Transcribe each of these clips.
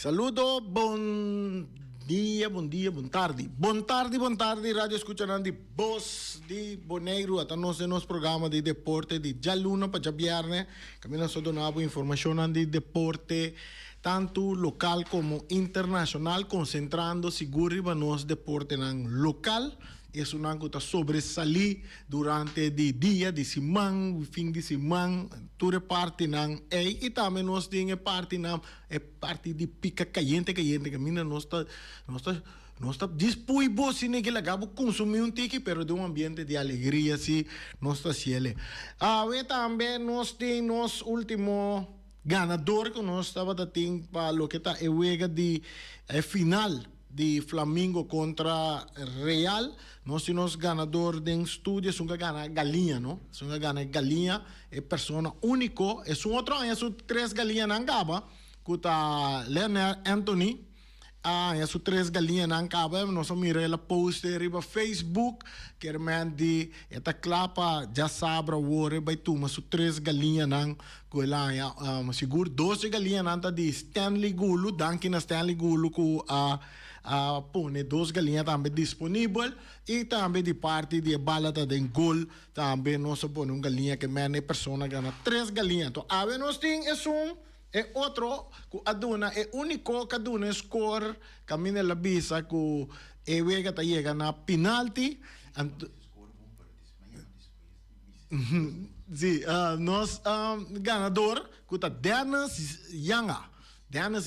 Saludo, bom dia, bom dia, bom tarde. Bom tarde, rádio escuchando de Voz de Boneiro, até nosso programa de deporte de já luna para viernes. Caminho só donava informação de deporte, tanto local como internacional, concentrando seguro para nos deporte local. Es una cosa sobresalir durante el día, de semana, fin de semana, toda parte nan y también nos tiene parte de pica caliente que mina no está dispuesto sin que la acabo consumir un tiki, pero de un ambiente de alegría sí no está cielo. A ver también nos tiene nos último ganador que nos estaba dando para lo que está el juego de final de Flamengo contra Real. Nós somos ganador de estúdio, é gana galinha, não? É gana galinha, é persona único, é outro, é três galinhas na Gaba, que tá Leonard Anthony, é três galinhas na Gaba, nós miramos ela post no Facebook, que é de esta clapa já sabe o vai tu, mas três galinhas na lá, seguro 12 galinhas na de Stanley Gulo, danke na Stanley Gulo com põe 2 galinhas também disponível e também de parte de balada de gol também nós põe galinha que mene pessoa ganha 3 galinhas. Então, a nós tem é outro que aduna é único que aduna score camina la bisa que e vega ta chega na penalti. Sim, nós ganador que tá Dennis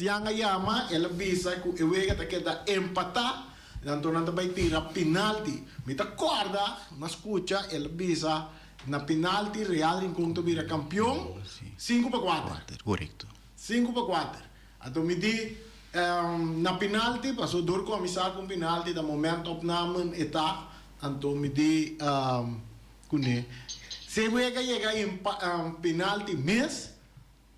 Yanga Yama, ela visa que o Vega tá queda empatar, então não vai tirar penalti. Mita corda, mas escuta, ela visa na penalti Real enquanto vira campeão, 5-4. Correto. 5-4. Então me di na penalti, passou dor começar com penalti, da momento opnamen eta, então me di kune. Se Vega chega em penalti mês.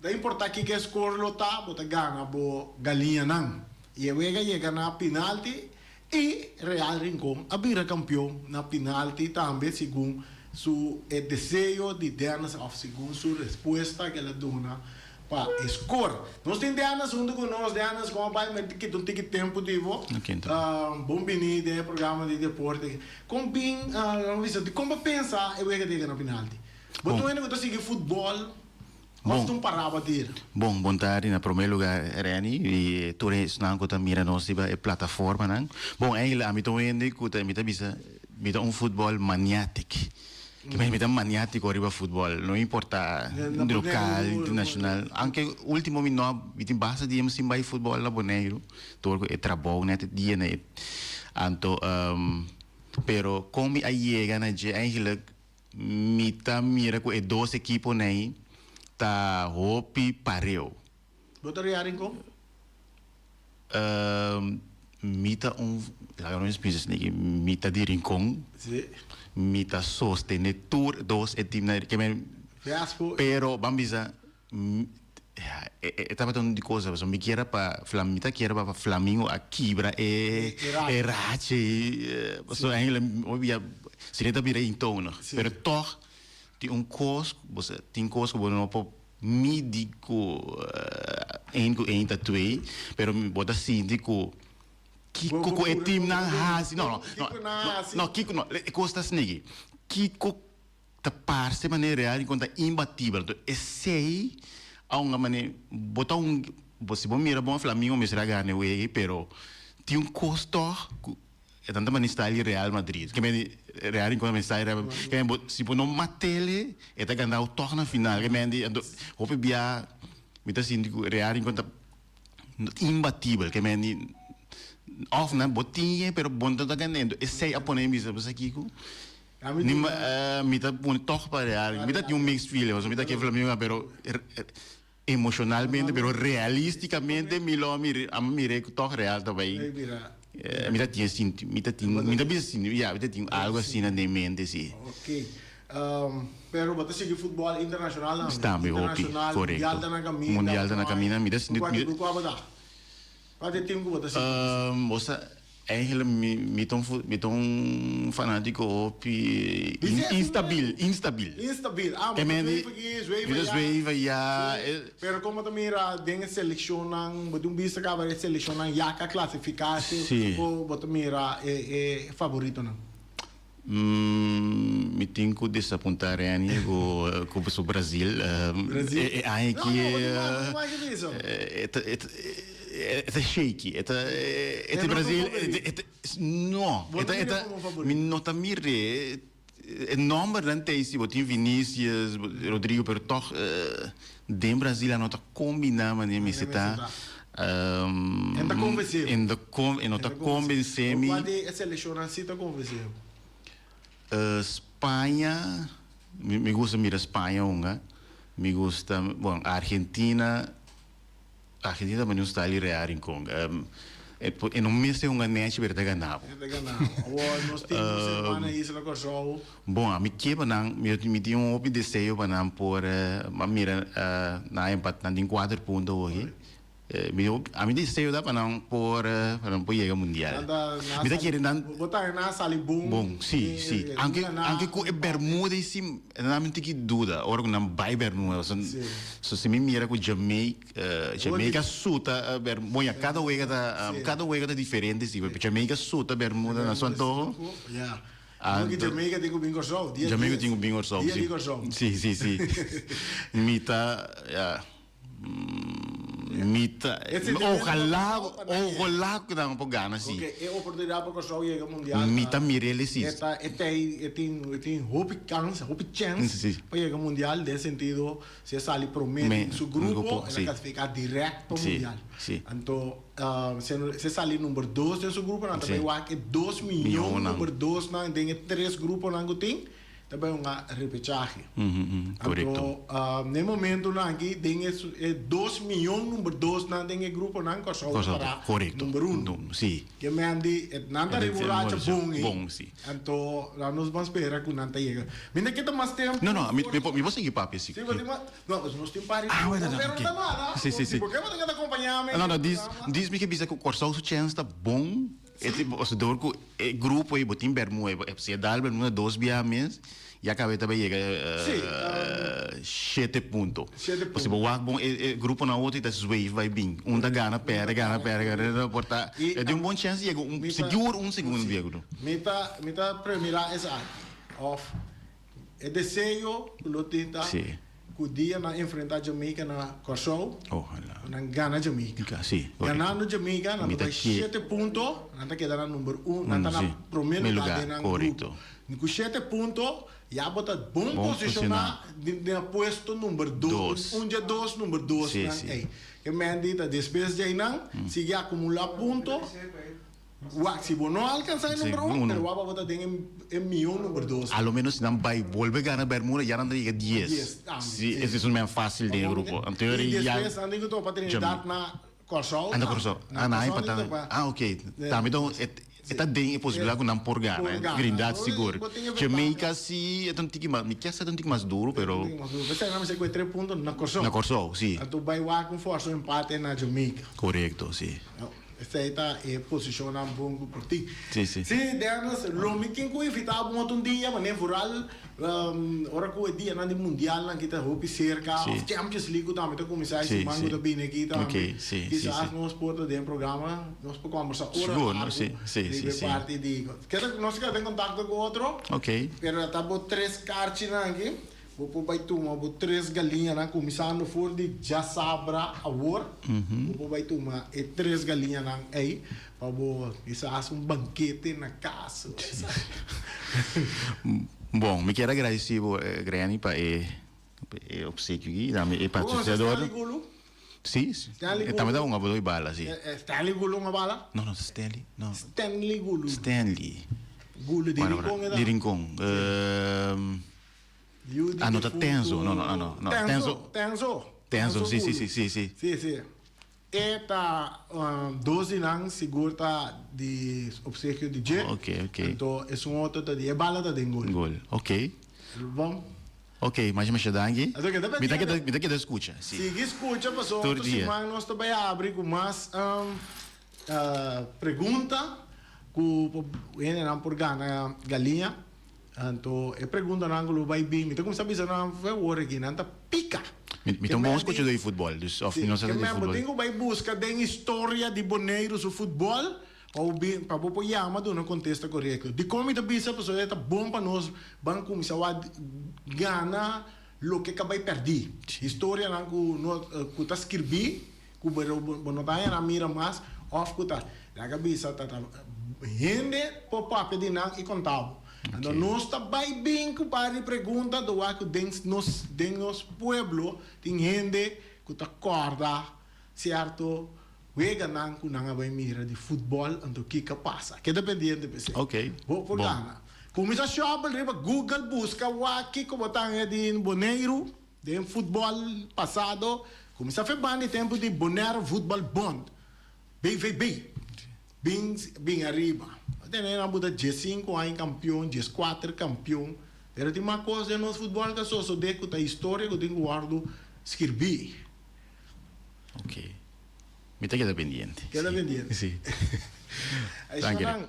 Da importa que score lo tá, bota gana bo galinha não. E chega na penalti e Real Rincón a vira campeão na penalti também segundo su desejo de Dennis of segundo su resposta que ela dona para score. Nós temos Dennis junto com nós, Dennis como vai meter que tem tempo de vo. Bom bini de programa de deporte. Como bem, como pensa chega na penalti. Botou ainda que seguir futebol. Mas não parava de ir. Bom tarde, na primeiro lugar, Reni, e tu és não que mira nós a plataforma, não? Bom, aí lá, me tô vendo que me dá futebol maniático. Que me dá maniático arriba futebol, não importa local, internacional. Anche último minuto, me tem basta de sim vai futebol lá Boneiro, todo é trabalho, né? Dia né. Anto, pero como aí chega na dia, aí me tá mira que é 12 equipos né? Ta hopi pareu. Botaria Rincón? Mita não explica nem mita de Rincón. Sim. Mita sostene tour dos etimna que me fiasco. Pero bambisa estava tendo de coisa, mas me queira para Flamita queira para Flamengo a quebra rache. So ainda obvia se não tá bem então, pero toch tem costo, você tem costo que não pode medir com em tatuei, pero bota síndico que com o time não hasi, não, que não, costa snegi, que com ta parte maneira real enquanto imbatível, então esse a uma maneira botar você bom mira bom Flamengo me será ganhar o pero tem custo é tanta maneira está ali Real Madrid que me Real enquanto está que me se por não matele é tá ganhar o torna final que me hope bia me tá sentindo Real enquanto imbatível que me off na botinha pero bom tá ganhando esse a poner me sabe aqui com me tá pôr torre para Real me tá tinha mixed feelings me tá que Flamengo pero emocionalmente pero realisticamente me lo mire que torre Real também mira tinha assim mira tinha algo assim na mente sim. Ok. Pero bota seguir futebol internacional não? Está bem, correto. Mundial da na caminha, mira assim. Qual é o time que bota seguir? eigenlijk met een fanatico op instabiel. Instabil. Ah, Que maar men zweven, ja. Pero como também dingen selecionam, botum bisa cabaret selecionam já a classificatie, o botum mira favorito não. Me tenho que desapontar com o Brasil. Brasil? É shaky. É Brasil. Não. Me nota mire. É nome não se botem Vinícius, Rodrigo, pero toch de Brasil a nota combina mas me está. Enta convenceu. Nota convenceu-me. Quando a seleção assim está convenceu. Espanha, me gusta mirar Espanha, me gusta, bom, Argentina mas não está ali real em Congo. E não me sei net para ganhar. Nós temos semana isso lá com o show. Bom, a mim que me tinha desejo para não pôr, mas mira, na empate em 4 pontos hoje. A mim desejo dá para não pôr chegar mundial. Me está querendo botar na sala bom. Sim. Anche com Bermuda sim, não me tem que dúvida. Agora com não vai Bermuda, se me mira com Jamaica suta Bermuda, cada wega tá diferente sim. Jamaica suta Bermuda na sua torre. Jamaica tem o bingo show. Jamaica tem o bingo show. Sim. Mita ojalá que dá para ganhar sim. É oportunidade para o show chegar mundial. Mita mirele sim. Tem hope chance para chegar mundial nesse sentido se sai promete seu grupo ele classificar direto para o mundial. Então se sai número 2 de seu grupo não também vai que 2 milhões número 2 não tem 3 grupos não tem também uma repechagem. Correto. No momento aqui tem 2 milhões número 2 não tem grupo não que só para número 1. Sim. Que me andi nada regular bom sim. Então nós vamos esperar que não chega. Ainda que mais tempo. Não, me vou seguir papo assim. Sim, não, mas nós temos para. Sim. Por que você quer acompanhar? Não, diz-me que bisa que o Corsol su chance está bom. Esse dor com o grupo aí botim Bermuda, se dá Bermuda 2 mês e acabei também chega 7 pontos. Se boa bom o grupo na outra está sway vai bem. Da gana pera porta. É de bom chance chega seguro segundo vírgula. Mita primeira essa off. É desejo lotita. Sim. Que dia na enfrentar Jamaica na Kosovo. Na Gana Jamaica. Sim. Ganhando Jamaica na vai 7 pontos, na queda na número 1, na primeiro lugar na grupo. Com 7 pontos, já bota bom posicionar no posto número 2, onde é 2 número 2 que mendita depois de aí não, se acumular pontos. Se você não alcançar o número 1, pero vai botar em milhão número 2. A lo menos não vai volver a ganhar Bermuda, já não tem 10. Esse é mais fácil de grupo. E depois, andei com a oportunidade na Corsol. Ok. Então, está bem a possibilidade de não por ganhar. Grindade seguro. Jamaica, sim, é um tique mais, me quer ser um tique mais duro, pero... Você não sei que 3 pontos na Corsol. Na Corsol, sim. Então, vai com força empate na Jamaica. Correto, sim. Esta é posiciona bom por ti. Sim. Denas, Lomi, quem que evitava um dia, mas nem fural, ora que o dia na mundial, na kita hopi cerca, Champions League também, então começar esse mango da bine aqui também. Quizás nós porta de programa, nós podemos conversar ora. Sim. Parte de, nós quer ter contato com outro. Ok. Pero tá bom 3 cartas aqui. Vou vai tomar 3 galinhas, né? Começando for de já sabra a war. Vou vai tomar 3 galinhas aí, para quizás banquete na casa. Bom, me quero agradecer a Grani para o obsequio aqui, e patrocinador. Sim. Também dá uma boa bala, sim. Stanley Gulo uma bala? Não, Stanley. Não. Stanley Gulo. Gulo de Rincon. No, tá Tenzo. Não. Tenzo, sim. Eta 12 anos segura de obsequio de J. Ok. Então, é um outro de bala da Dengol. Ok. Bom. Ok, mas me dangue. Me dá que escuta. Sim, escuta, passou. Toda semana nós também abrimos com mais pergunta. ku ene nan por gana galinha. Então, eu pergunto na ângulo vai bem, então como sabe se não vai work nanta pica. Então vamos continuar de futebol, dus of não sei de futebol. Tenho vai buscar den história de boneiros o futebol. Para o yama do não contexto correto. De como está bisa pessoa está bom para nós, banco começar a ganhar lo que acabei perder. História não que está escrevi, que não está na mira mais, of que está. A cabeça está rende por papel de não e contava. Então nós está bem que para pergunta do que den nos pueblo tem gente que está corda, certo? Wega nang kunanga vai mira de futebol ando que passa. Que dependente de Ok. Por gana. Começa a shop riba Google busca wa que como tanga de boneiro de futebol passado. Começa a fazer de tempo de boneiro futebol bond. BVB. Bem arriba. Tem na buda G5 aí campeão, G4 campeão. Pero tem uma coisa no futebol que só de que a história que tem guardo escrever. Ok. Me queda pendiente. Queda pendiente. Sí.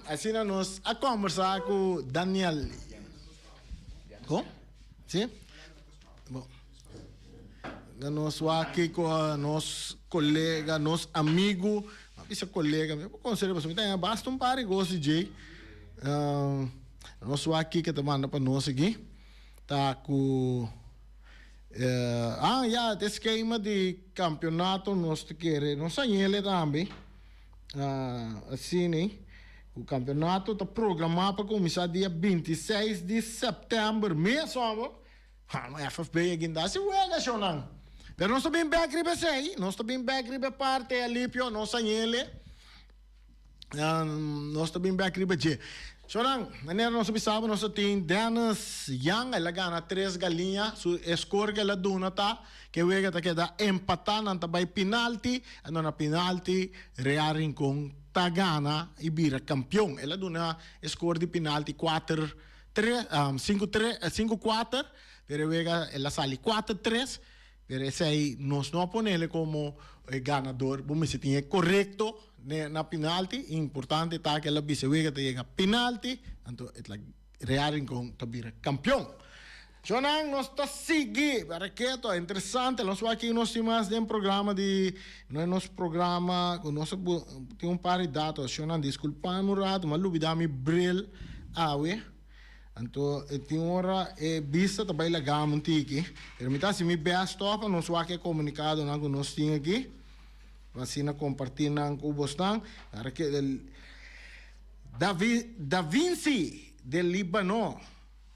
Assim nós a conversar com Daniel. Como? Sim? Bom. Nós aqui com nosso colega, nosso amigo, esse colega, eu considero você, então basta um par de gostos de nós aqui que te manda para nós aqui, tá com ja, het schema de campeonato nós te queremos, nós ele também, assim, né? O campeonato está programado para começar dia 26 de setembro, mesmo, mas FFB aqui dá se uega, Shonan. Pero nós também bem gripe sei, nós também bem gripe parte alipio, nós ele, nós também bem gripe je. Shonan, maneira nós sabemos nós tem Dennis Young, ela ganha 3 galinhas, su score que ela dona tá, que uega tá queda empatar nanta by penalty, ano na penalty rearing com Tagana e vira campeão. Ela dona score de penalty 4-3, 5-4, pero uega ela sale 4-3. Pero esse aí, nós não ponemos como ganador, vamos dizer, tinha correto na penalti, importante tá que ela bisa wega tenha penalti, então ela rearing com tabira campeão. Jonan, nós tá seguir, para que é interessante, nós aqui nós temos um programa de, nosso programa, nós tem um par de dados, Jonan, desculpa, Murado, mas lubidami bril, então, tem hora vista também legal muito aqui. Permita se me best top, nós aqui comunicado na que nós temos aqui. Assim compartilhar na com vocês. Para que Da Vinci del Líbano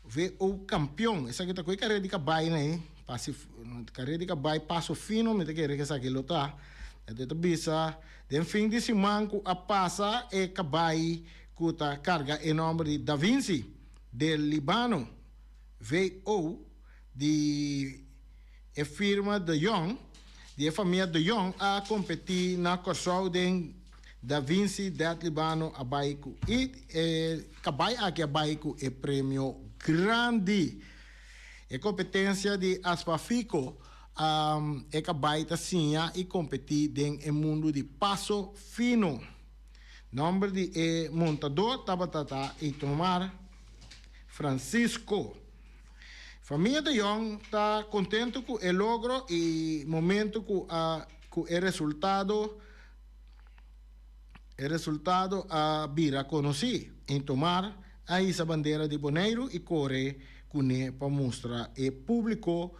vê o campeão. Essa aqui tá com carreira de cabai, né? Passe carreira de cabai passo fino, me quer que essa aqui lota. Até bisa, de fim de semana a passa e cabai com a carga em nome de Da Vinci del Líbano, VO, de firma de Jong, de família de Jong, a competir na corso de Da Vinci del Líbano a baico. E cabai aqui a baico é prêmio grande. É competência de Aspafico, é cabai assim e competir no mundo de passo fino. Nome de montador, tabatata e tomar. Francisco. Família de Jong está contente com o logro e momento com o resultado a vira conheci em tomar a essa bandeira de boneiro e corre com para mostrar e público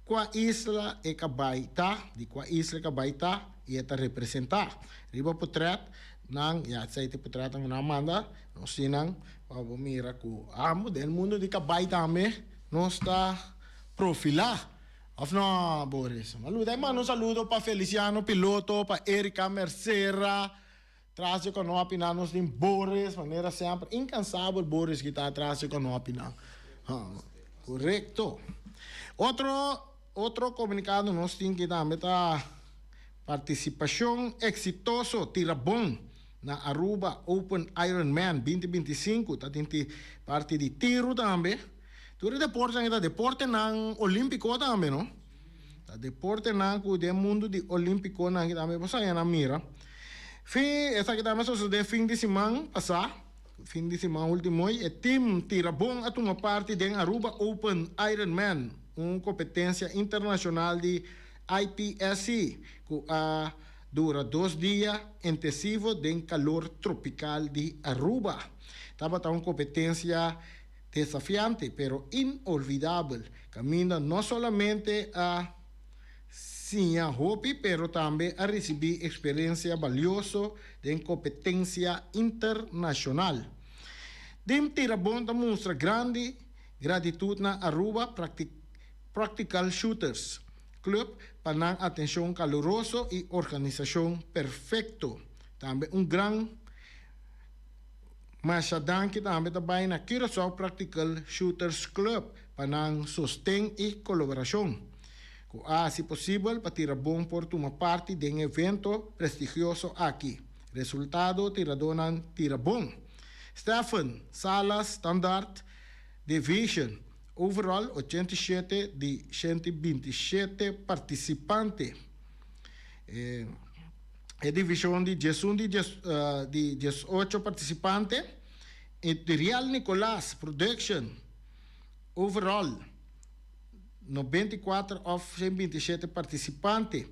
qual isla é cabaita de qual isla cabaita e está representar riba potret nang ya sei te potret ang namanda no sinang vamos mira com amo del mundo de cabai também não está profilar of no Boris maluda mano saludo para Feliciano piloto para Erika Mercera traz com nós opinamos de Boris maneira sempre incansável Boris que está atrás com nós opinamos correto outro comunicado nós tem que também tá participação exitoso tira bom na Aruba Open Ironman 2025, tá tendo parte de tiro também. Tudo deporte ainda deporte nang olímpico também, não? Tá deporte nang o de mundo de olímpico nang também você aí na mira. Essa aqui também só de fim de semana passar, Fim de semana último, e team Tirabong at uma parte de Aruba Open Ironman, uma competência internacional de IPSC, que dura 2 dias intensivo de calor tropical de Aruba. Estava uma competência desafiante, pero inolvidável. Camina não somente a sim a hobby, pero também a receber experiência valiosa de competência internacional. Dim Tirabon demonstra grande gratitude na Aruba Practical Shooters Club para a atenção calorosa e organização perfeito. Também grande masadan que também trabalha na Curaçao Practical Shooters Club para sustento e colaboração. Se possível, para Tirabon por uma parte de evento prestigioso aqui. Resultado, Tiradonan Tirabon. Stefan Salas Standard Division. Overall, 87 de 127 participantes. A divisão de 18 participantes. Real Nicolás Production. Overall, 94 of 127 participantes.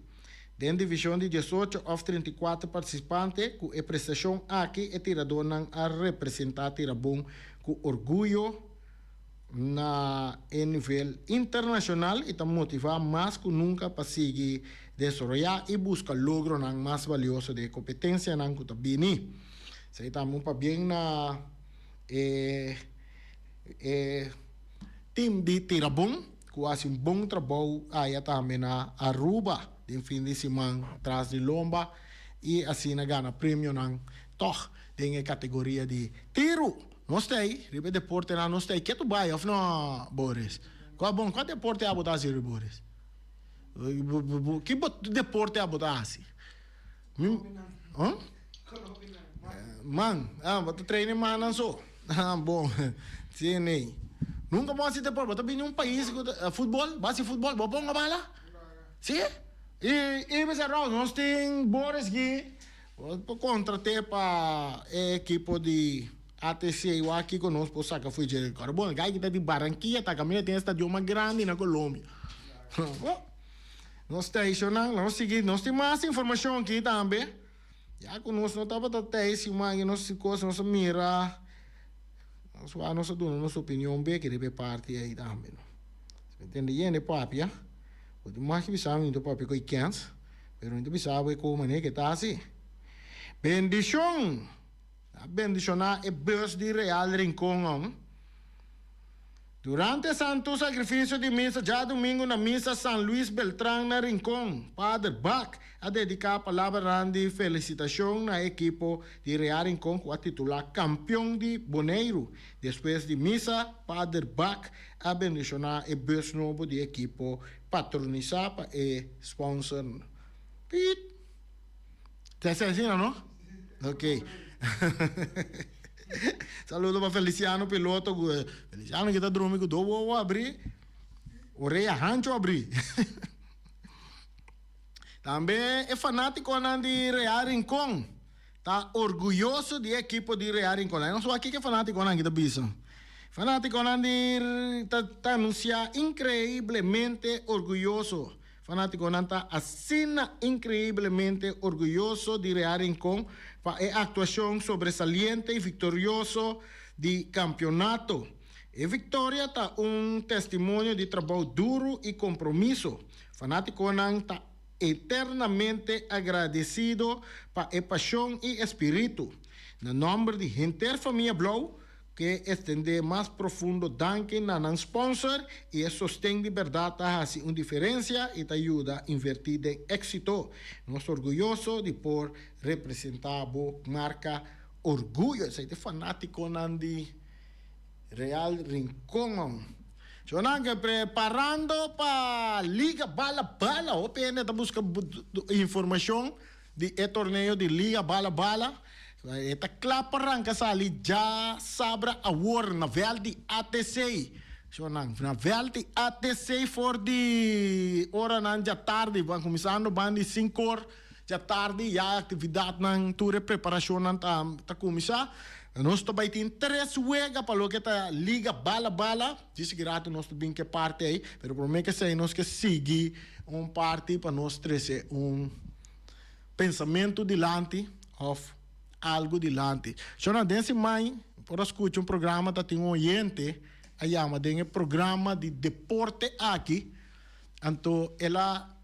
Dentro da divisão de 18 of 34 participantes, com a prestação aqui é Tiradona a representar Tirabon com orgulho em nível internacional e está motivar mais que nunca para seguir desenvolver e buscar logro mais valioso de competência que está bem. Isso estamos para bem na time de Tirabon, que faz bom trabalho aí também na Aruba, de fim de semana, atrás de lomba, e assim ganha prêmio na toch, em categoria de tiro. Nós tem, ribe deporte na nós tem. Que tu vai, of não, Boris? Qual deporte é a botar assim, Boris? Que deporte é a botar assim? Man, tu treina man não só. Bom, sim, nem. Nunca posso ter por, mas um país futebol, base futebol, bom nga bala. Sim? E mas nós tem Boris aqui, contratei para equipe de ATC eu aqui conosco por saca fui de carbono, gai que tá de Barranquilla, tá caminho tem estádio mais grande na Colômbia. Nós estacionamos, nós seguimos, nós temos mais informação aqui também. Já conosco não tava até esse mas nós coisa nós mira nossa dona, nossa opinião bem que deve parte aí também. Entende? E é papi, já? O mais que pensava então papi com ikens, pero não pensava como maneira que tá assim. Bendição. A bendição é bus de Real Rincón. Durante o santo sacrifício de missa, já domingo na missa San Luis Beltrán na Rincón, Padre Bach a dedicar a palavra de felicitação na equipe de Real Rincón com a titular campeão de Boneiro. Depois de missa, Padre Bach a bendicionar o bus novo de equipe patronizada e sponsor. Você assim, não? Ok. Saludo para Feliciano, piloto. Feliciano que está dormindo, eu vou abrir. Orelha rancho abrir. Também é fanático de Real Rincón. Está orgulhoso de equipe de Real Rincón. Não sou aqui que é fanático de que está fanático de está anunciar increíblemente orgulhoso. Fanático está assina increíblemente orgulhoso de Real Rincón para a actuação sobresaliente e vitorioso de campeonato. A vitória está testemunho de trabalho duro e compromisso. Fanático está eternamente agradecido para a paixão e espírito. No nome de Inter Família Blau, que estende mais profundo danke na sponsor e sostém de verdade assim uma diferença e te ajuda a invertir em êxito. Nós orgulhoso de por representar a marca orgulho. Sei de fanático de Real Rincón. Sonanga preparando para Liga Bala Bala. O PN está buscando informação de torneio de Liga Bala Bala. Eta klaparan kasali ja sabra award na veldi ATC. So nang na veldi ATC for di ora nan ja tarde van começando bandi 5 horas ja tarde ja atividade nan ture preparação nan ta começar Nós também tem 3 juega para lo que tá liga bala. Disse que rato nós também que parte aí, pero por mim que sei nós que seguir parte para nós trazer pensamento dilante of algo dilante. Então, desse mãe, por escutar programa tá tem oyente, aí ama tem programa de deporte aqui. Então, ela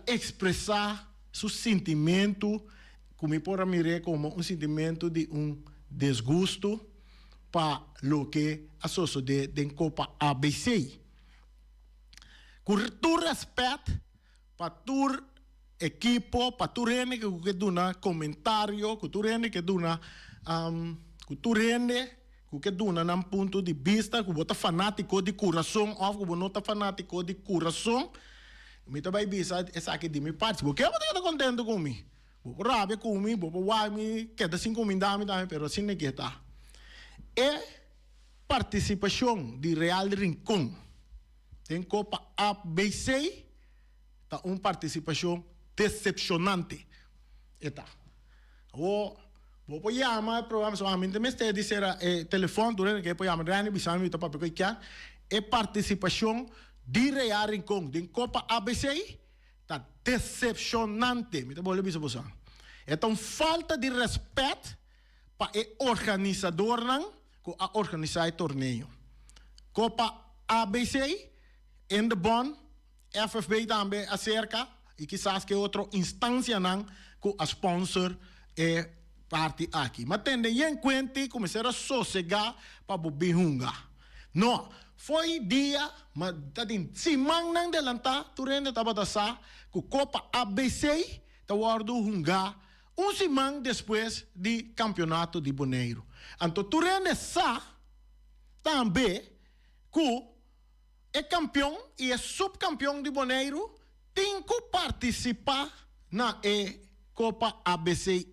expressar seu sentimento, como por mirar como sentimento de desgosto para lo que sucede em Copa ABC. Com tu respeito para tu equipo, para tu rende que dona comentário, que tu rende que dona que dona num ponto de vista, que você fanático de coração, ou que você não está fanático de coração, me também bisa essa aqui de minha parte, porque eu estou contente comigo. Vou rabia comigo, vou me queda sem comida também, pero assim não que tá. É participação de Real Rincón em Copa ABC, tá participação decepcionante. Eta. Vou chamar programa somente me está dizendo telefone durante que chamar Rani bisami então para porque é participação de Real Rincón em Copa ABC tá decepcionante. Me tá bom levar isso então falta de respeito para o organizador não que a organizar o torneio. Copa ABC em de Bon, FFB também acerca e quizás que outra instância não que a sponsor é parte aqui. Mas tendo em conta começar a sossegar para bobi hunga. Não, foi dia, mas tadin simang nang delanta turende tabatasa que Copa ABC tá guardo hunga simang depois de campeonato de Boneiro. Então turende sa também que é campeão e é subcampeão de Boneiro tem que participar na Copa ABC.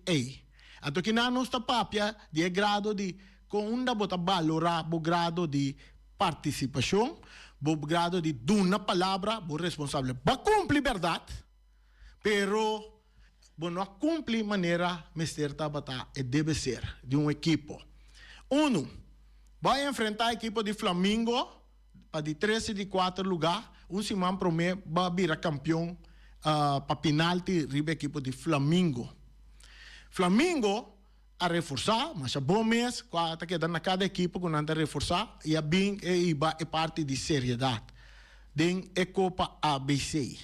Então que não está papia de grado de com bota valorar o grado de participação, o grado de dar uma palavra, o responsável vai cumprir verdade, pero não cumpre maneira mesterta bata e deve ser de equipo. Vai enfrentar a equipe de Flamengo para de 3 e de 4 lugar, semana promete vai virar campeão para penalti riba equipe de Flamengo. Flamengo a reforçar, mas é bom mês, quando que na cada equipe que não a reforçar, e é bem é parte de seriedade. Den é Copa ABC.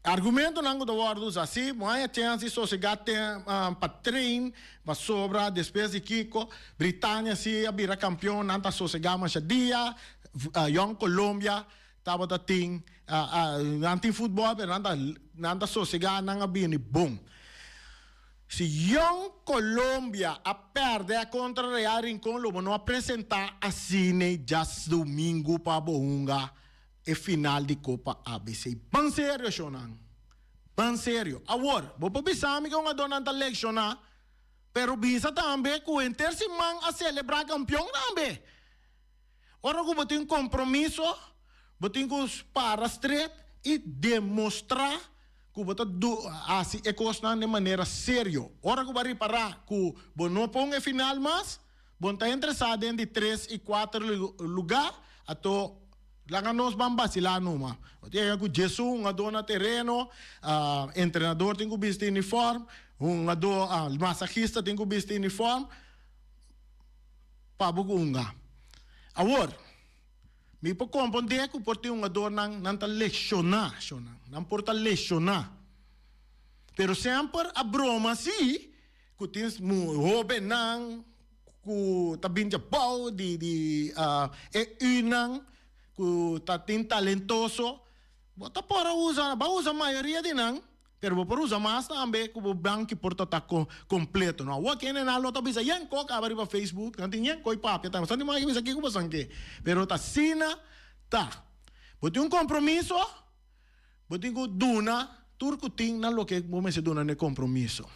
Argumento não do wordos assim, mas a chance só se gata para trein, para sobra, depois de Kiko, Britânia se abrirá campeão, não está só se gama dia, Young Colômbia, estava da ting, anti-futebol, não está só se gama, não abrir ni bom. Se Young Colômbia a perder contra Real Rincón, lo vão apresentar a cine já domingo para Bohunga. É final de Copa ABC. Bem sério, Shonan. Bem sério. Agora, vou pensar que uma dona está lecionar, pero bisa também que o Intersimão a celebrar campeão também. Ora, eu vou ter compromisso, vou ter que parar straight e demonstrar que vou ter assim é coisa de maneira séria. Ora, eu vou reparar que vou não pôr em final, mas vou estar interessado em de 3 e 4 lugar, até lá nós vamos vacilar numa. Tem que Jesus, dona terreno, treinador tem que vestir uniforme, massagista tem que vestir uniforme, para bugunga. Agora, me pode compreender que por ter dor não está lecionar, não pode lecionar. Pero sempre a broma assim, que tem jovem não, que tá bem de pau, unang, que tá tem talentoso, bota para usar, vai usar a maioria de não, pero por usar mais também que o banco porta tá completo, não. O que não lo tá bisa, yan ko ka para Facebook, não tem yan ko papo, tá, não mais bisa aqui como sangue, pero tá sina, tá. Bote compromisso, bote duna, turco ting na lo que vamos se duna ne compromisso.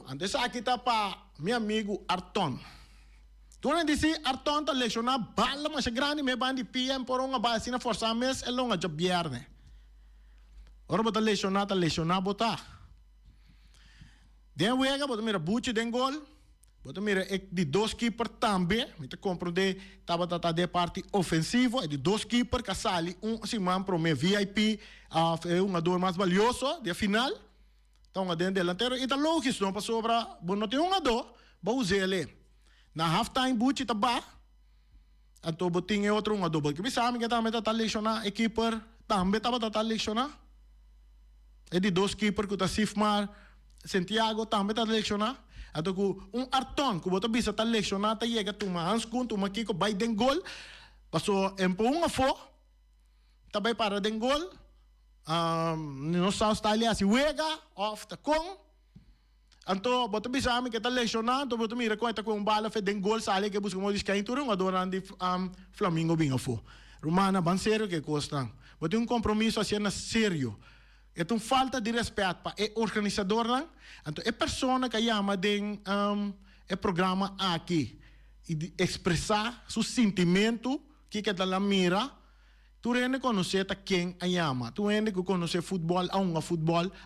Antes aqui tá para meu amigo Arton. Tu não disse Arton tá lecionar bala mas grande me bandi PM por uma base na força mês é longa de viernes. Ora bota lecionar botar. Den wega, bota mira buche den gol. Bota mira de 2 keeper também. Mita compro de tabata de parte ofensivo e de 2 keeper que sali assim man pro me VIP é um jogador mais valioso de final. Então a den delantero e tá lógico não para sobra, bom não tem um jogador, ba usar ele. Na half time buche tá ba. Então botinha outro um jogador, porque sabe que também tá lesionar a keeper, também tá lesionar. E de 2 keeper que tá Sifmar Santiago também tá lesionar. Então, arton, que você bisa tá lesionar, tá chega tu mas com tu makiko vai den gol, passou empurra uma fo, também para den gol, no South Italia se wega off tá com, então você bisa amigo que tá lesionar, então você mira com um bala fe den gol sale que busca modis cair turun adoran de Flamengo binga fo, Romana ban sério que custa, você compromisso assim na sério. É uma falta de respeito para o organizador. Então, a pessoa que chama de programa aqui e expressar seu sentimento que ela mira, tu rende conhecer quem a chama. Tu rende conhecer futebol,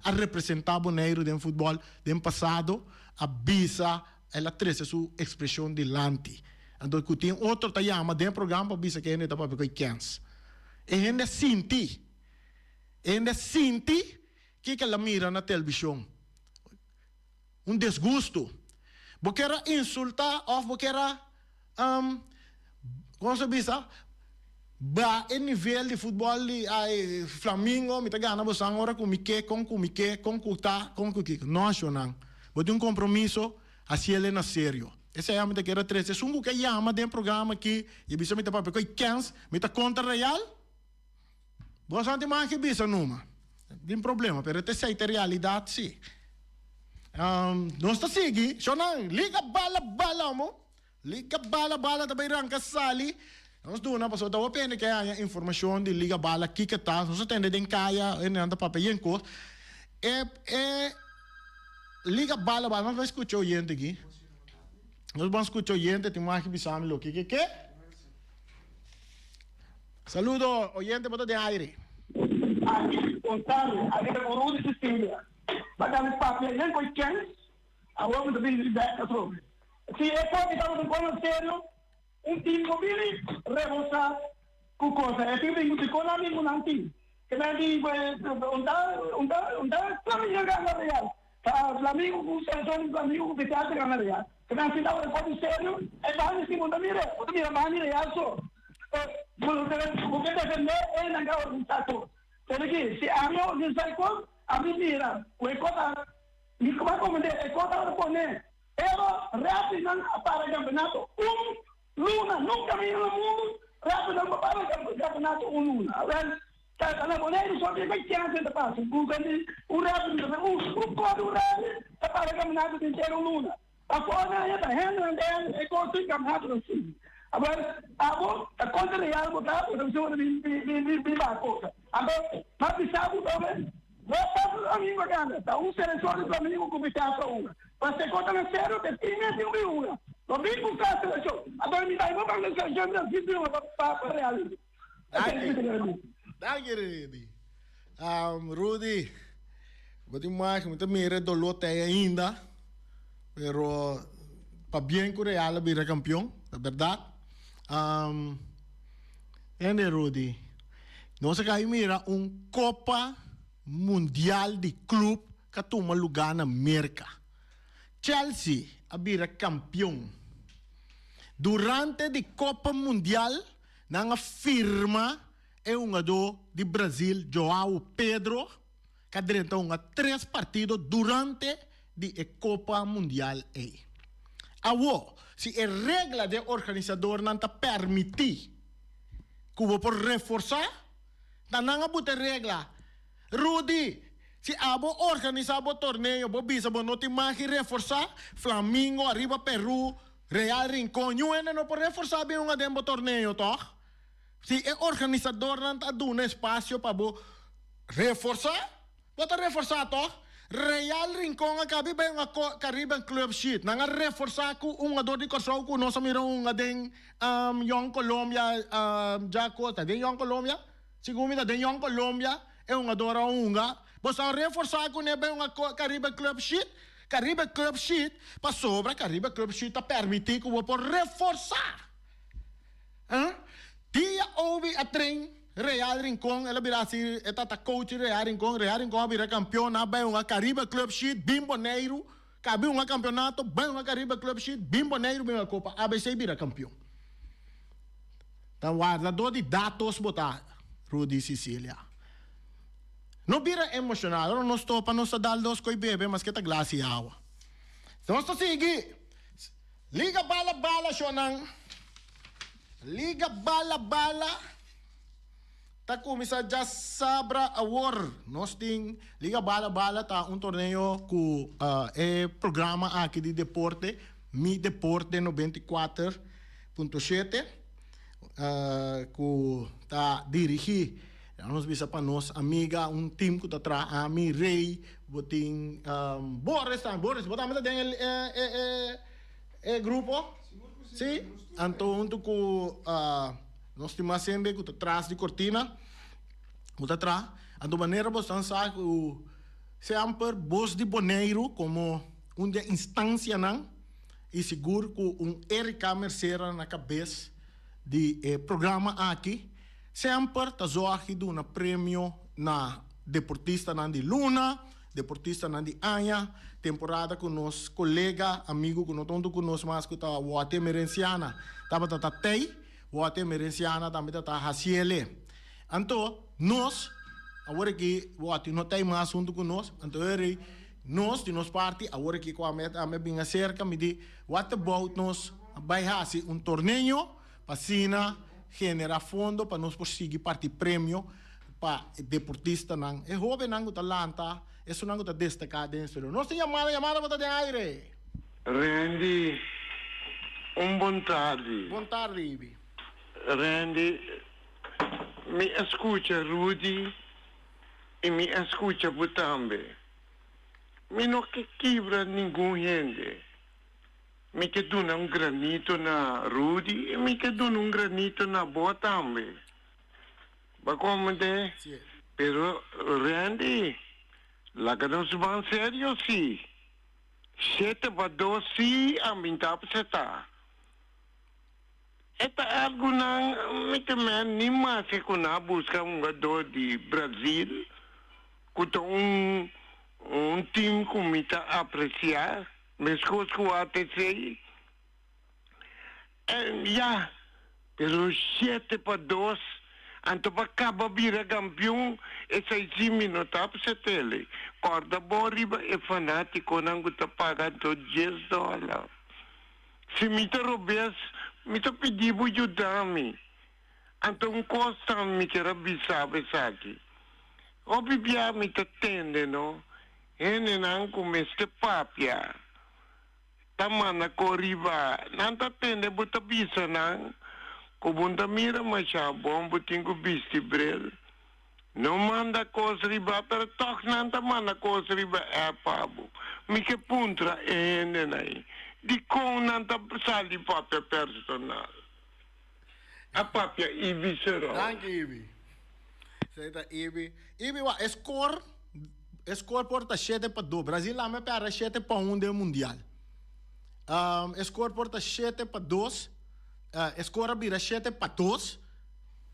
a representar o boneiro do futebol do passado, a bisa, ela traz sua expressão delante. Então, que tem outro que chama de programa para bisa que ele está para quem. E ele sente. Ainda sente que ela mira na televisão. Desgosto. Porque era insultar ou porque era como se diz? Ba em nível de futebol de Flamengo, me tá ganhando você agora com nacional. Bote compromisso assim ele na sério. Esse é a minha que era 13. Se um que chama de programa aqui e bisa me tá para porque quens, me tá contra real. Você não tem mais que bisa numa. Tem problema, mas essa é a realidade, sim. Nós está seguindo, só não, liga bala, mo. Liga bala, também ranca sali. Nós do na pessoa, tá pena que a informação de liga bala, que tá, nós atende den caia, e anda papel em cor. Liga bala, nós vamos escutar o gente aqui. Nós vamos escutar o gente, tem mais que bisa me lo que? Saludo, oyente, bota de aire. Gonçalo, a vida por de Sicília. Mas a papel nem foi quem, a outra também de dessa sobre. Se é pode estar no plano sério, time mobile revoltar com coisa. É time muito econômico não tem. Que não tem Flamengo ganha real. Flamengo com seleção Flamengo com teatro ganha real. Que não se dá o plano sério, é mais que muita mira, outra mira mais real só. Porque defender é na organização. Porque se a minha organização, a minha mira, o ecota, e como é que o ecota pone, ela rápido para o campeonato, luna, nunca vi no mundo, rápido para o campeonato, luna. Agora, na boneira só que vai ter de passo, o rápido, o código rápido, para o campeonato inteiro, luna. A fora é da renda, é construir campeonato assim. Agora, a conta real botar por exemplo de coisa. Agora, mas precisava também. Não é amigo ganha. Tá seleção de amigo com bitaca uma. Mas se conta na sério, tem que uma. Não vem buscar a seleção. Agora me dá uma para a seleção da vida para real. Dá querido. Rudy, vou te mais, muito mira dolor tem ainda. Pero para bem que o Real vira campeão, é verdade. Rudy, nós aqui mira Copa Mundial de Clube que toma lugar na América. Chelsea vira campeão. Durante a Copa Mundial, na firma é um jogador de Brasil, João Pedro, que diretou 3 partidos durante a Copa Mundial. Se a regra do organizador não permite que você pode reforçar, não é regra. Rudy, se você organizar o torneio, você não tem mais que reforçar, Flamengo, arriba Peru, Real Rincón, não pode reforçar bem um torneio, tá? Se o organizador não está dando espaço para reforçar, você reforçar, tá? Real Rincón acabei bem uma Caribbean Club Sheet. Nanga reforçar com jogador de Kosovo com nós mira den Young Colombia Jaco, tá den Young Colombia. Segundo me den Young Colombia é jogador unga. Você reforçar com nebe uma Caribbean Club Sheet Caribe Club Sheet, para sobra, Caribe Club Sheet a permitir que você reforçar. Dia ouve a trem, Real Rincón, ela virá assim, tá coach Real Rincón virá campeão, vai uma Caribe Club Sheet, bimboneiro, cabe um campeonato, vai uma Caribe Club Sheet, bimboneiro, vai uma Copa, ABC virá campeão. Então, guardador de dados, botar Rudy Sicilia. Não vira emocionado, não estou para nós dar dos coi bebe, mas que tá glace e água. Então, nós seguir. Liga bala, Shonan. Liga bala. Tá começando já Sabra Award. Nós tem Liga bala, tá um torneio com programa aqui de deporte, Mi Deporte 94.7, que tá dirigir. Nós bisa para nós amiga time que tá atrás, a mi rei, botin Boris, botamos tem grupo. Sim, então nós temos sempre que atrás de cortina, que atrás, então maneira você sabe que sempre voz de boneiro como uma instância não e seguro que Erika Mercera na cabeça de programa aqui. Sempre tá zorgi de um prêmio na deportista na de Luna, deportista na de Anha, temporada com nos colega, amigo que não tanto com nós mais que tá Wate Merenciana, tava tá Tei, Wate Merenciana também tá Haciele. Então nós agora que Wate não tem mais assunto com nós, então nós de nós parte agora que com a meta me bem acerca me di what about nós vai hasi torneio para generar fundo para nós conseguir partir prêmio para deportista não é jovem não que talanta isso não que destacar dentro nós temos chamada para de aire. Randy, bom tarde. Bom tarde, Ibi. Randy, me escuta Rudy e me escuta Butambe. Me não que quebra nenhum gente. Me que dona granito na Rudy e me que dona granito na Botambe. Ba como de? Pero Randy, la que nos van serio sí. 7-2 sí, a mim tá para tá. Eta algo não me que me anima se que na busca jogador de Brasil, que time que me tá apreciar. Mas coisas que o ATC já, pero 7-2, então para acabar vira campeão, é 6 minutos para se tele. Corda boriba é fanático, não está pagando $10. Se me roubes, me pedi para ajudar-me. Então costa me que rabisar aqui. O bibia me tende, não? Ele não começa papia. Tamana koriba nanta tende buta bisa nang kubunta mira masya bom buting ko bisti brel no manda kos riba pero tok nanta mana kos riba pabu mike puntra ene nai di kong nanta sali papia personal a papia Ibi sero. Dank Ibi. Senta Ibi wa score porta 7-2 Brasil lá me pera 7-1 de mundial. Score porta 7-2, score vira 7-2,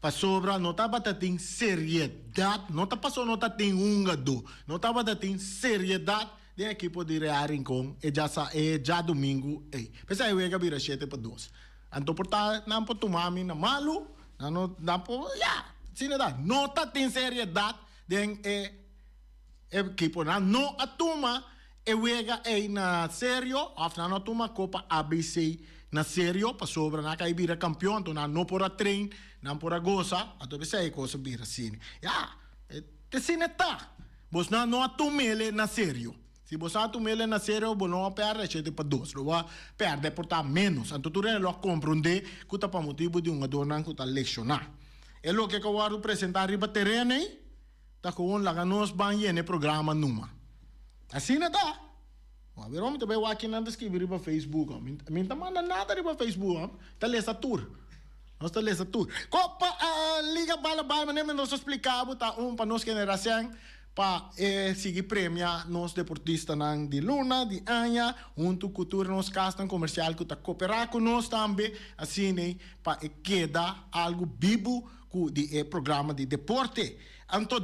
para sobra, não estava tendo seriedade, não está passando, não está tendo não estava tendo seriedade da equipe de Real Rincón, e já domingo, pensa eu ia vira 7-2. Então, portanto, não pode tomar na malu, não pode, não está tendo seriedade da equipe, não a toma. E wega na sério, after na toma Copa ABC na sério, para sobra na cai vira campeão, então não pora trein, não pora goza, ato bisa e coisa vira cine. Te cine tá. Vos não atumele na sério. Se você atumele na sério, você não perde 7-2, não perde por tá menos. Então tu não compreende que tá para motivo de dona que tá lecionar. É lo que eu vou apresentar riba terreno, tá com lá nos banhe programa numa. Assim não tá. A ver, homem, também aqui não escrever para Facebook. Não tá mandando nada para Facebook. Tá lessa tour. Nós tá lessa tour. Copa Liga Bala, mas nem nós explicava tá para nós geração para seguir premia nos deportistas de Luna, de Anya, junto com cultura nos castan comercial que está cooperar com nós também, assim, para quedar algo vivo com o programa de deporte. Então,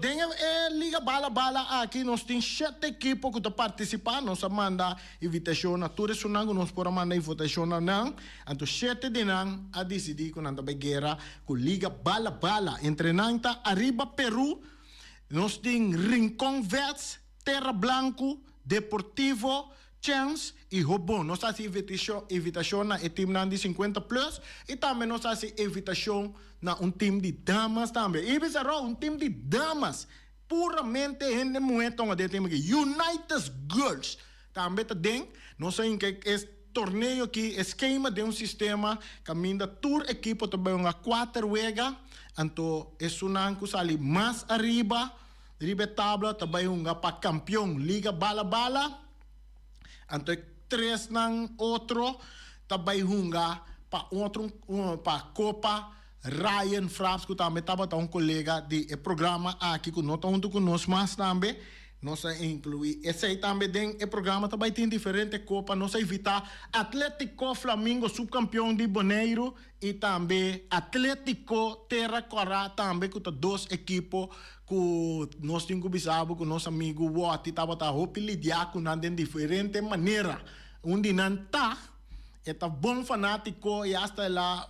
Liga Bala aqui, nós temos 7 equipes que estão participando, nós manda invitação a todos os nós podemos mandar invitação não. Então, 7 de nós a decidir que nós vamos guerra com Liga Bala. Entre nós, arriba Peru, nós temos Rincón Vets, Terra Blanco, Deportivo, Chance e Robon. Nós temos invitação na time de 50 plus e também nós temos invitação na time de damas também. E um time de damas puramente em momento onde temos United Girls. Também tem, nós temos que esse torneio aqui, esquema de sistema, caminha tour equipo também uma 4 wega, então é que sali mais arriba tabla também para campeão Liga Bala. Então, 3 ng outro, também para outro, para Copa Ryan Fraps, que também estava um colega de programa aqui, que nós estamos com nós mais também. Nós incluímos esse aí também tem programa, também tem diferentes copas. Nós evitamos Atlético Flamengo, subcampeão de Boneiro, e também Atlético Terra Corá, também com 2 equipos. Nós temos que com nosso amigo Wati, estava lidiar com de diferente maneira. Onde não está, é bom fanático e hasta lá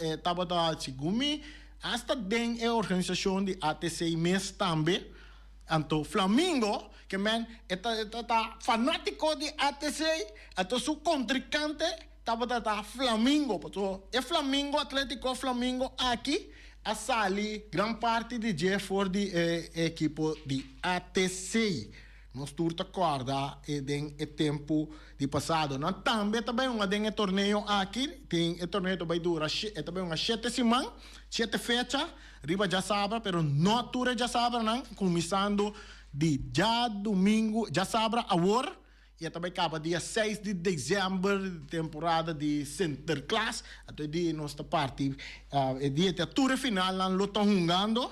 estava segumi, hasta tem a organização de ATC mês também. Então, Flamengo, que está fanático de ATC, então seu contrincante estava Flamengo. É Flamengo, Atlético Flamengo aqui. A sali, grande parte de Jeff for de equipo de ATC. Nós turta corda e tem tempo de passado. Nós também tem torneio aqui. Tem torneio também dura também uma 7 semanas, 7 fechas. Riba já sabe, pero não dura já sabe, não. Começando de já domingo, já sabe agora. E também acaba dia 6 de dezembro, temporada de Center Class. Até dia nossa parte, dia da tour final, nós estamos jogando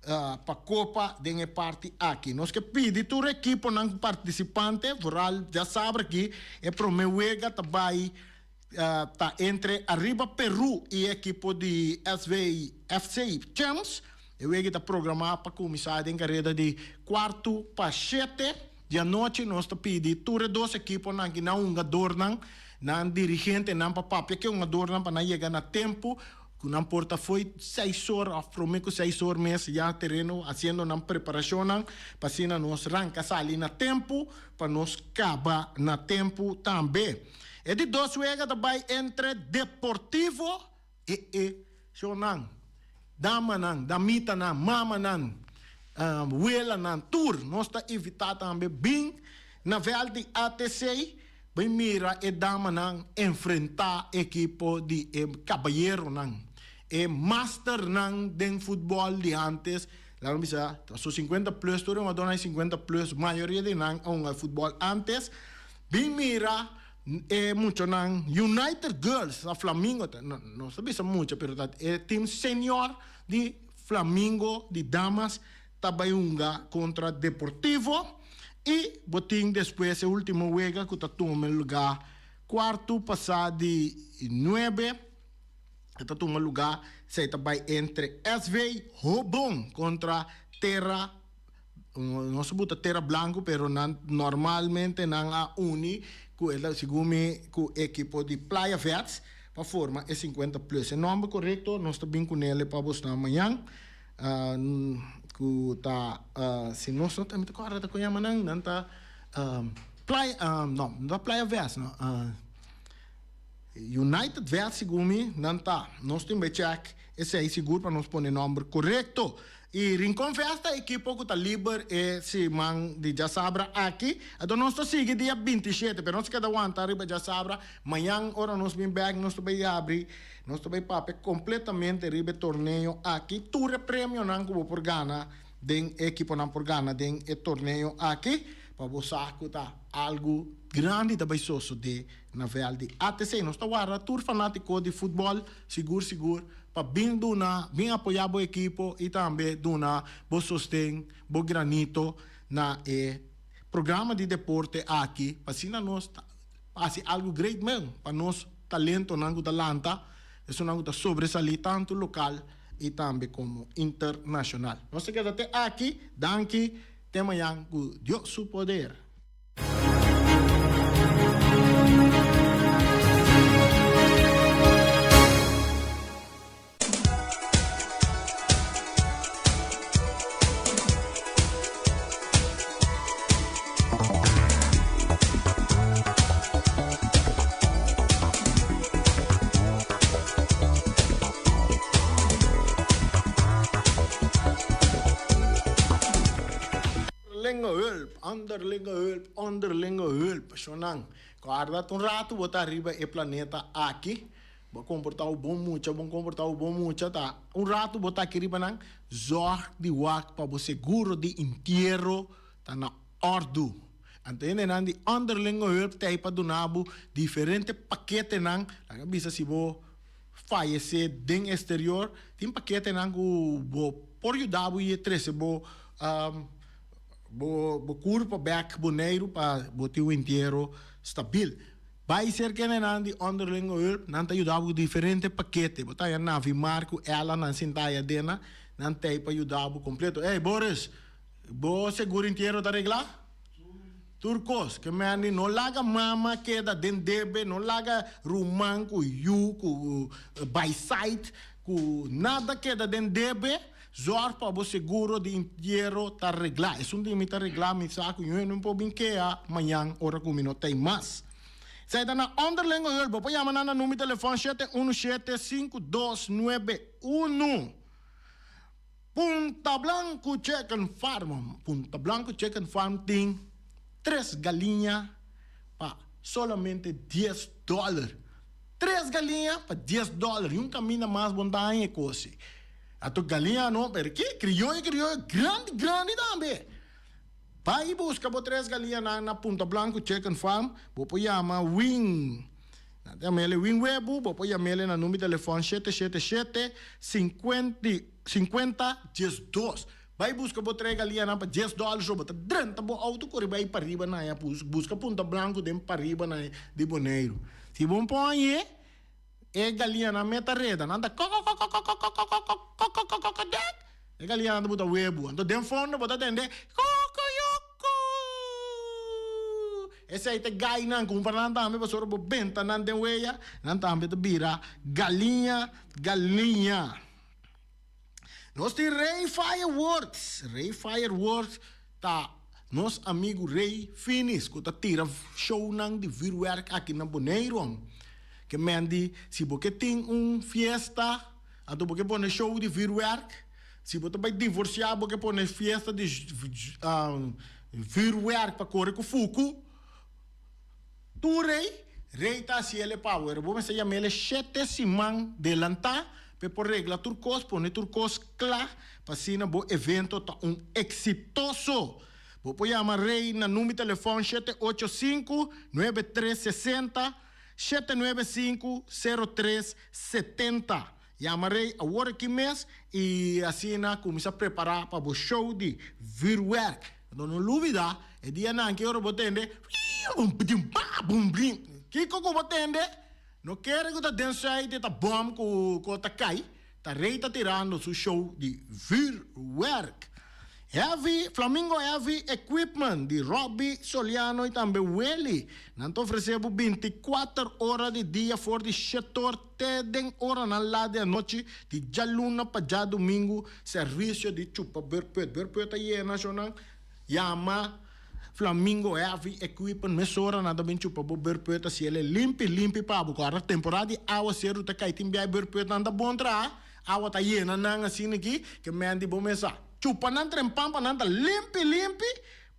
para a Copa de parte aqui. Nós que pedimos toda a equipe, não participante, rural, já sabe que é para o meu ega também, tá entre Arriba Peru e a equipe de FCI Champs. Eu ega programado para começar em carreira de 4 para 7. De noite nós pedimos todas 2 equipes que não adornam, não dirigente, não papel, que adornam para não chegar no tempo. Que não porta foi 6 horas, prometo 6 horas mês já terreno, fazendo uma preparação, para assim nós arranca sair no tempo, para nós acabar no tempo também. É de 2 jogas também entre Deportivo e Xonang. Dama não, damita não, mama não. Wela nan tour, nós está evitando também bem na velha de ATC, bem mira e dama nan enfrentar equipo de caballero nan, e master nan den futebol de antes, lá bisa, so 50 plus, tudo uma dona 50 plus, maioria de nan on futebol antes, bem mira mucho nan United Girls, a Flamengo, não sabe muito, pero é time senior de Flamengo de damas. Tabayunga contra Deportivo e botin depois o último juego que está tomando lugar quarto passado de 9 está tomando lugar se também entre SV Robon contra Terra não se bota Terra Blanco pero normalmente não há uni com ela segundo com equipo de Playa Verdes para formar é 50 plus o nome correto nós está bem com ele para buscar amanhã se nós não temos correto com ele não está Playa Verdes não United Verdes segundo não está nós temos que check esse aí seguro para nós pôr o nome correto. E Rincón Festa, a equipe que está livre e se man de já sabra aqui. Então nós estamos seguindo dia 27, mas nós queremos aguentar riba já sabra. Amanhã, hora nós vamos back, nós vamos abrir, nós vamos papel completamente riba torneio aqui. Tudo prêmio não como por Gana, den equipe não por Gana, den torneio aqui. Para você que tá algo grande também sosso de na velha de ATC. Nós estamos agora, tour fanático de futebol, seguro, para bem duna, bem apoiar o equipo e também duna o sustento, o granito na programa de deporte aqui, para assim nós fazer algo great mesmo, para nós talento nango talanta, isso nango tá sobresalir tanto local e também como internacional. Nós queremos até aqui, danke, tema yang com Deus su poder. Underlinge hulp. Sonang, guarda um rato, botar arriba e planeta aqui. Vou comportar o bom muito, tá? Um rato, botar aqui arriba, nang, zorg de wak para o seguro de inteiro, tá na ordem. Entende, nang, de underlinge hulp, tá aí para donabo, diferente paquete, nang, lá bisa se vou fallecer den exterior, tem paquete, nang, vou por ajudar, e trece, vou, bo curva back boneiro para botar o inteiro stabil. Vai ser que não de underling hulp, não te ajudar com diferente paquete. Botar a nave marco ela não sentar dena, não tem para ajudar com completo. Ei Boris, bo seguro inteiro tá reglar? Turcos, que mani não laga mama queda den debe, não laga rumang com you, com by side, com nada queda den debe. Zorg para o seguro de inteiro tá reglar. É um dia me tá reglar, me saco, eu não posso brincar amanhã, hora que não tem mais. Sai da na underling hulp, vou chamar na número de telefone 717-5291. Punta Blanco Chicken Farm. Punta Blanco Chicken Farm tem 3 galinhas para solamente $10. 3 galinhas para $10. E caminho mais bondade é coisa. A tua galinha não, porque criou, grande também. Vai buscar 3 galinhas na Punta Blanco Chicken Farm, vou chamar Wing. Na mele Wing Web, vou chamar na número de telefone 777-50-12. Vai buscar 3 galinhas para $10, ou botar dentro do auto, corre vai para riba na busca Punta Blanco dem para riba na de Boneiro. Se bom põe e galinha na meta reda, nanda e galinha na buta webo, ando dem fondo bota tende esse aí te gai nan compra nan tambe pa soro bo benta nan den weya nan tambe te bira galinha nós tem Ray Fireworks tá nos amigo Ray Finis que tá tira show nan de virwerk aqui na Boneiro. Que mendi, se você tem fiesta, então você põe show de virwerk. Se você vai divorciar, você põe fiesta de virwerk para correr com fuku. Tu rei tá se ele power. Vou me chamar ele 7 simang de lanta, por regla turcos, põe turcos claro, para se na bo evento tá exitoso. Vou chamar rei na número de telefone 785-9360. 795-0370. Chamarei agora aqui mês e assim começar a preparar para o show de virwerk. Então não duvida, é dia não que eu vou atender. Que coco vou atender? Não quero que eu dança aí de bom com o cai. Tá rei tá tirando o show de virwerk. Flamingo Heavy Equipment de Robbie Soliano e também Welly. Não oferecemos 24 horas de dia for de setor teden hora na lá de noite de já luna para já domingo serviço de chupa berpet aí nacional Yama Flamingo Heavy Equipment mesora nada bem chupa berpet se ele limpe para agora temporada de água cedo tá cai tem bem berpet anda bom tra água tá aí na assim aqui que mendi bom mesa chupa nan trempampa nan limpe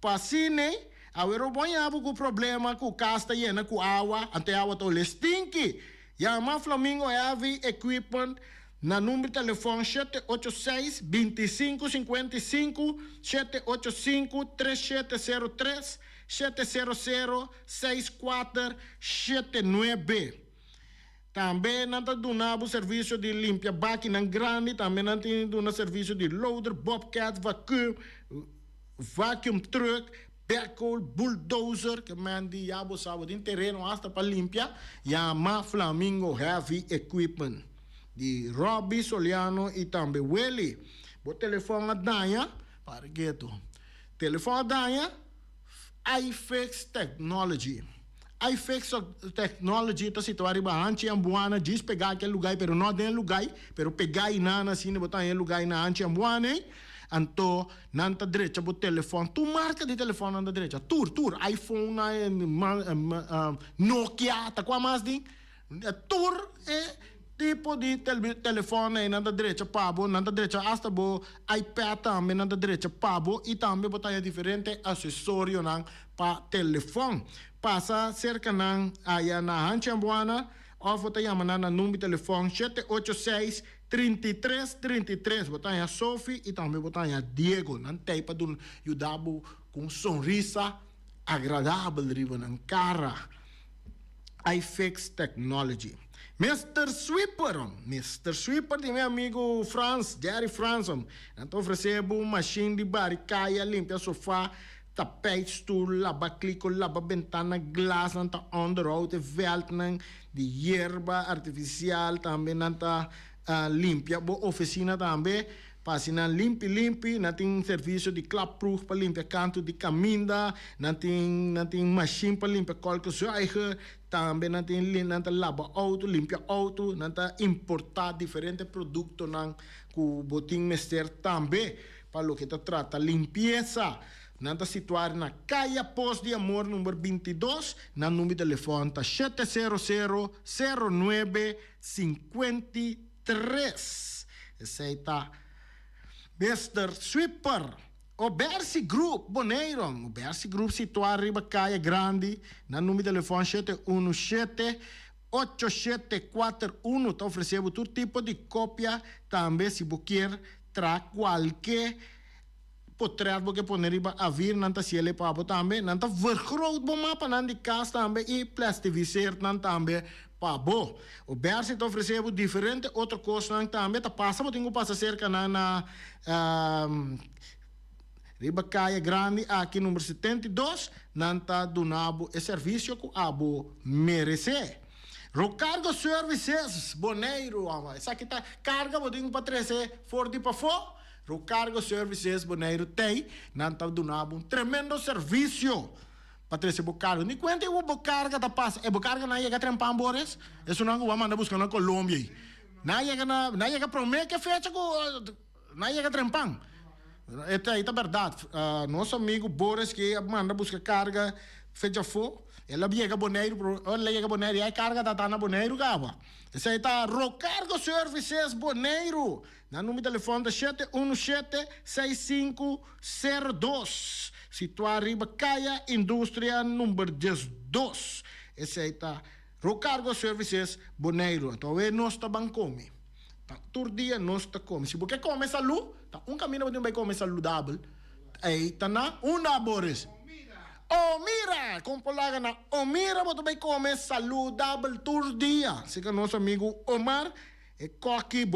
pasine awero bonhabo com problema com casta yena com água até água to stinky Yama Flamingo Heavy Equipment na número de telefone 786-2555 785-3703 700-6479 Também nanta donava o serviço de limpia máquina grande, também nanta dona serviço de loader, bobcat, vacuum truck, backhoe, bulldozer, que mandi jabo sabe de terreno hasta para limpia, Yamaha Flamingo Heavy Equipment. De Robbie Soliano e também Willy. O telefone danha, para que tu. Telefone danha, iFix Technology. iFix Technology está situado em Anchi Ambuana, diz pegar aquele lugar, pero não tem lugar, pero pegar e nada assim, botar em lugar na Anchi Ambuana, anto nanta direita o telefone, tu marca de telefone na direita, tur, iPhone, Nokia, tá com mais de tur tipo de telefone na direita pabo, na direita hasta bo iPad também na direita pabo e também botar diferente acessório nan pa telefone. Passa cerca nan aya na Hanchambuana, ou você chama na número de telefone 786 3333, botar a Sophie e também botar a Diego, nan tem para dar ajudar com sonrisa agradável riba nan cara. iFix Technology. Mr. Sweeper de meu amigo Jerry Franson. Então ofereceu uma machine de barricaia, limpia sofá, tapete, stoel, lava clico, lava ventana, glass, nanta onderhoud, veld, de erva artificial, também nanta limpia, bo oficina também. Passina limpi, nating serviço de clapproof para limpar canto de caminda, nating machine para limpar qualquer zuiger, também nating lava auto, limpia auto, nanta importar diferentes produtos nan ku boting mester também para lo que te trata limpeza. Nanta situar na Caia Post de Amor número 22, na número de telefone 700-09-53. Esse aí tá Mr. Sweeper. Obersi Group, Boneiro. Obersi Group situado riba Caia Grande, na número de telefone 717-8741. Está oferecendo todo tipo de cópia. Também, se você quer, tra qualquer potread que poner riba a vir, nanta ciele papo também. Nanta vergroot bo mapa nan de casa também e plastificeer nan também. Pabo, o Bersi te ofereceu diferente outra coisa também, tá passando tenho passa cerca na riba Caia Grande aqui número 72, nanta donabo e serviço que abo merece. Rocargo Services, Boneiro, essa aqui tá carga bodinho para 13 for de para fo. Rocargo Services, Boneiro tem, nanta donabo tremendo serviço. Patrícia Bocarga, ni cuenta o Bocarga da passa, e Bocarga na chega trempar bores, isso não vai mandar buscar na Colômbia. Na chega promete que fecha com na chega trempar. Esta é a verdade. Nosso amigo Boris que manda buscar carga fecha fo, ela chega Boneiro, ela chega Boneiro e a carga da na Boneiro gaba. Essa aí tá Rocargo Services Boneiro. Na número de telefone 717-6502. Situado riba Caia Indústria número 12. Esse aí tá Rocargo Services Boneiro. Então é nós tá bem come. Todo dia nós tá come. Se você come salu, tá caminho você vai comer saludável. Aí tá na una Boris. Mira, compolaga na Mira você vai comer saludável todo dia. Se que nosso amigo Omar é coque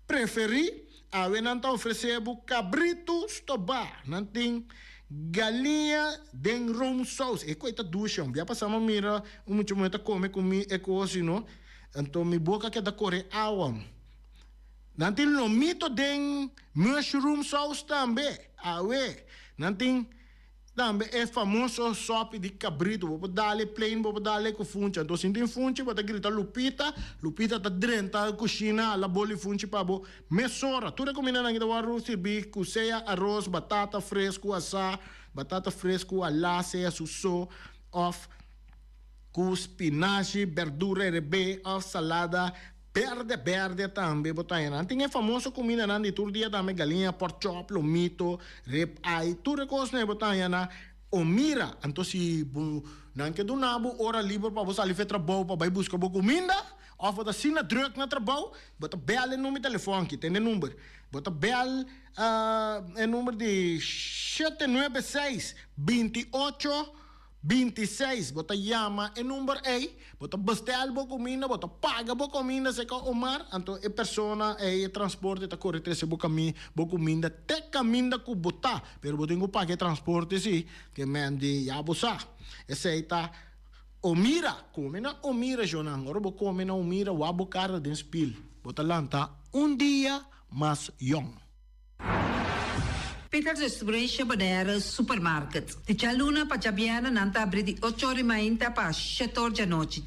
preferi a nanta ofereceu cabrito stobá, nanting galinha den room sauce. E coita ducha, já passamos mira, muito momento come comi e coisa, não? Então mi boca que da corre água. Nanting lomito den mushroom sauce também, awe. Nanting também é famoso sopa de cabrito, vou dar plain, vou dar com funcha. Então se tem funcha, vou gritar Lupita tá dentro da cozinha, la boli funcha para bo mesora. Tu recomenda na que eu servir coceia, arroz, batata fresco, assar, batata fresco, alase, suso, off, com spinache, verdura rebe, off salada. Verde também, botaina. Tem famoso comida na de todo dia também, galinha, pork chop, lomito, rib eye, tudo coisa né, botaina. Mira, então se não que do nabo hora livre para você ali fazer trabalho para buscar boa comida, ou você sina druk na trabalho, bota bel no meu telefone que tem o número, bota bel o número de 796 28 26, bota llama e number 8, bota bestel bo comida, bota paga bo comida se ka Omar, anto e persona e transporte ta correte se bo comida te caminda ku bota, pero bo tengo paga transporte si, que mendi ya bosa. E sei ta Omira, come na Omira jonang, oro bo come na Omira wabo cara den spil. Bota lanta un dia mas young. Peter Distribution Bodera Supermarket. Ti c'è l'una pa c'è nanta abri di 8 ore ma inta pa 7 ore già noci.